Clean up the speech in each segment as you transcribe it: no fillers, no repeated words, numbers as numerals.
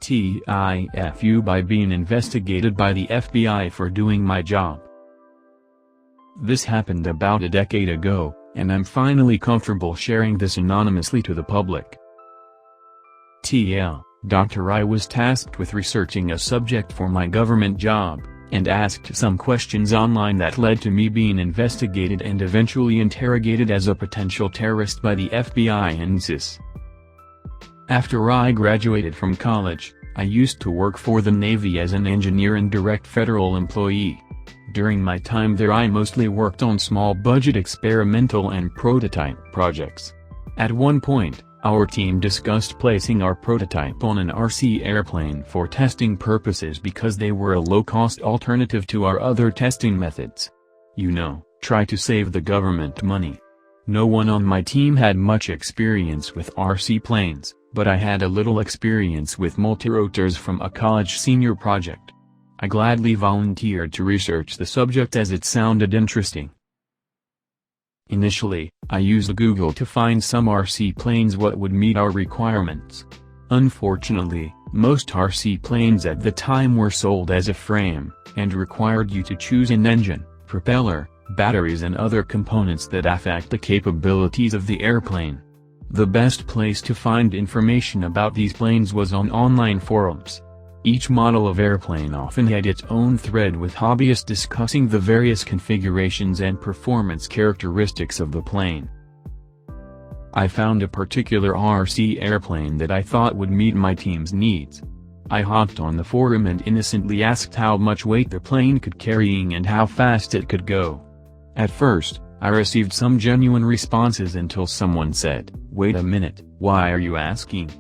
TIFU by being investigated by the FBI for doing my job. This happened about a decade ago, and I'm finally comfortable sharing this anonymously to the public. Dr. I was tasked with researching a subject for my government job, and asked some questions online that led to me being investigated and eventually interrogated as a potential terrorist by the FBI and ISIS. After I graduated from college, I used to work for the Navy as an engineer and direct federal employee. During my time there I mostly worked on small-budget experimental and prototype projects. At one point, our team discussed placing our prototype on an RC airplane for testing purposes because they were a low-cost alternative to our other testing methods. Try to save the government money. No one on my team had much experience with RC planes, but I had a little experience with multirotors from a college senior project. I gladly volunteered to research the subject as it sounded interesting. Initially, I used Google to find some RC planes what would meet our requirements. Unfortunately, most RC planes at the time were sold as a frame, and required you to choose an engine, propeller, batteries and other components that affect the capabilities of the airplane. The best place to find information about these planes was on online forums. Each model of airplane often had its own thread with hobbyists discussing the various configurations and performance characteristics of the plane. I found a particular RC airplane that I thought would meet my team's needs. I hopped on the forum and innocently asked how much weight the plane could carry and how fast it could go. At first, I received some genuine responses until someone said, "Wait a minute, why are you asking?"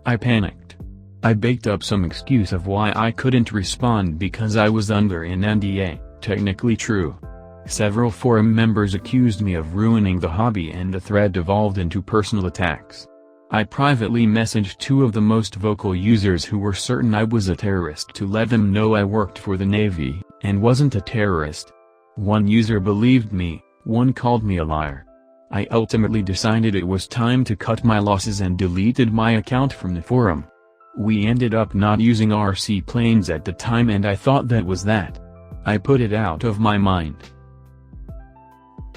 I panicked. I baked up some excuse of why I couldn't respond because I was under an NDA, technically true. Several forum members accused me of ruining the hobby and the thread devolved into personal attacks. I privately messaged two of the most vocal users who were certain I was a terrorist to let them know I worked for the Navy, and wasn't a terrorist. One user believed me, one called me a liar. I ultimately decided it was time to cut my losses and deleted my account from the forum. We ended up not using RC planes at the time and I thought that was that. I put it out of my mind.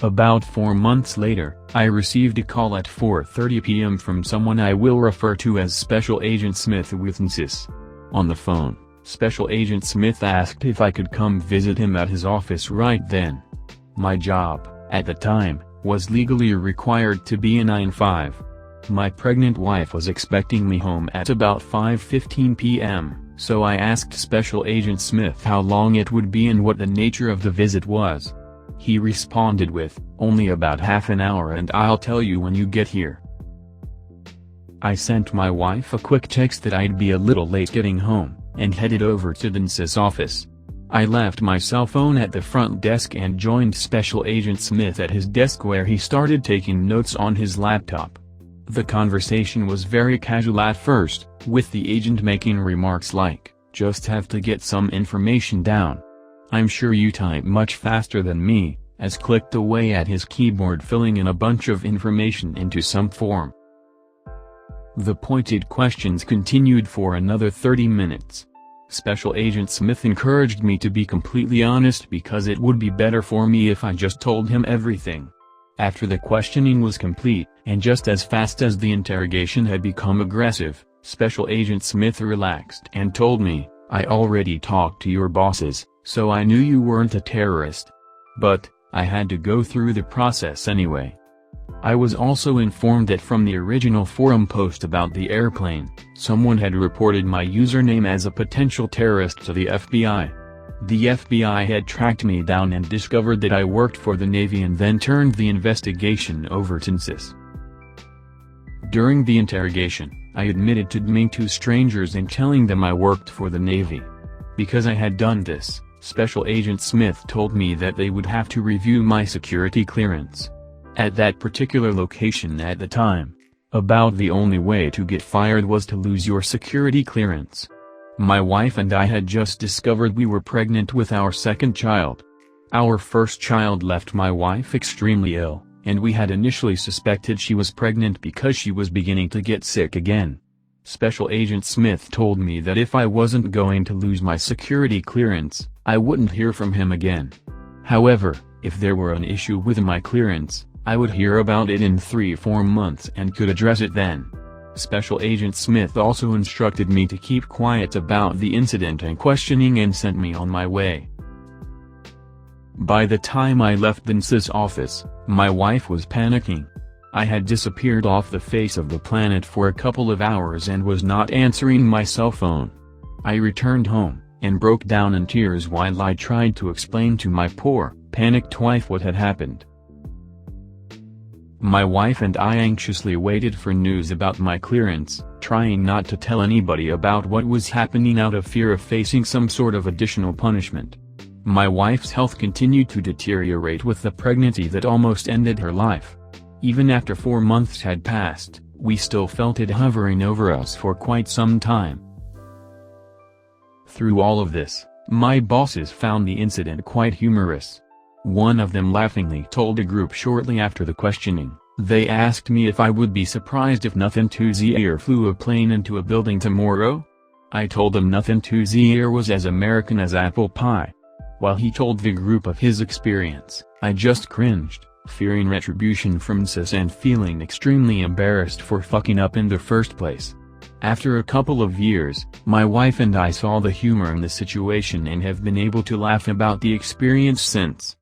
About 4 months later, I received a call at 4:30 p.m. from someone I will refer to as Special Agent Smith with ISIS. On the phone, Special Agent Smith asked if I could come visit him at his office right then. My job, at the time, was legally required to be a 9-5. My pregnant wife was expecting me home at about 5:15 p.m., so I asked Special Agent Smith how long it would be and what the nature of the visit was. He responded with, "Only about half an hour and I'll tell you when you get here." I sent my wife a quick text that I'd be a little late getting home, and headed over to the ISIS office. I left my cell phone at the front desk and joined Special Agent Smith at his desk where he started taking notes on his laptop. The conversation was very casual at first, with the agent making remarks like, "Just have to get some information down. I'm sure you type much faster than me," as clicked away at his keyboard filling in a bunch of information into some form. The pointed questions continued for another 30 minutes. Special Agent Smith encouraged me to be completely honest because it would be better for me if I just told him everything. After the questioning was complete, and just as fast as the interrogation had become aggressive, Special Agent Smith relaxed and told me, "I already talked to your bosses, so I knew you weren't a terrorist. But, I had to go through the process anyway." I was also informed that from the original forum post about the airplane, someone had reported my username as a potential terrorist to the FBI. The FBI had tracked me down and discovered that I worked for the Navy and then turned the investigation over to ISIS. During the interrogation, I admitted to DMing two strangers and telling them I worked for the Navy. Because I had done this, Special Agent Smith told me that they would have to review my security clearance. At that particular location at the time, about the only way to get fired was to lose your security clearance. My wife and I had just discovered we were pregnant with our second child. Our first child left my wife extremely ill, and we had initially suspected she was pregnant because she was beginning to get sick again. Special Agent Smith told me that if I wasn't going to lose my security clearance, I wouldn't hear from him again. However, if there were an issue with my clearance, I would hear about it in 3-4 months and could address it then. Special Agent Smith also instructed me to keep quiet about the incident and questioning and sent me on my way. By the time I left the NSYS office, my wife was panicking. I had disappeared off the face of the planet for a couple of hours and was not answering my cell phone. I returned home, and broke down in tears while I tried to explain to my poor, panicked wife what had happened. My wife and I anxiously waited for news about my clearance, trying not to tell anybody about what was happening out of fear of facing some sort of additional punishment. My wife's health continued to deteriorate with the pregnancy that almost ended her life. Even after 4 months had passed, we still felt it hovering over us for quite some time. Through all of this, my bosses found the incident quite humorous. One of them laughingly told a group shortly after the questioning. They asked me if I would be surprised if nothing to the air flew a plane into a building tomorrow. I told them nothing to the air was as American as apple pie. While he told the group of his experience, I just cringed, fearing retribution from NSYS and feeling extremely embarrassed for fucking up in the first place. After a couple of years, my wife and I saw the humor in the situation and have been able to laugh about the experience since.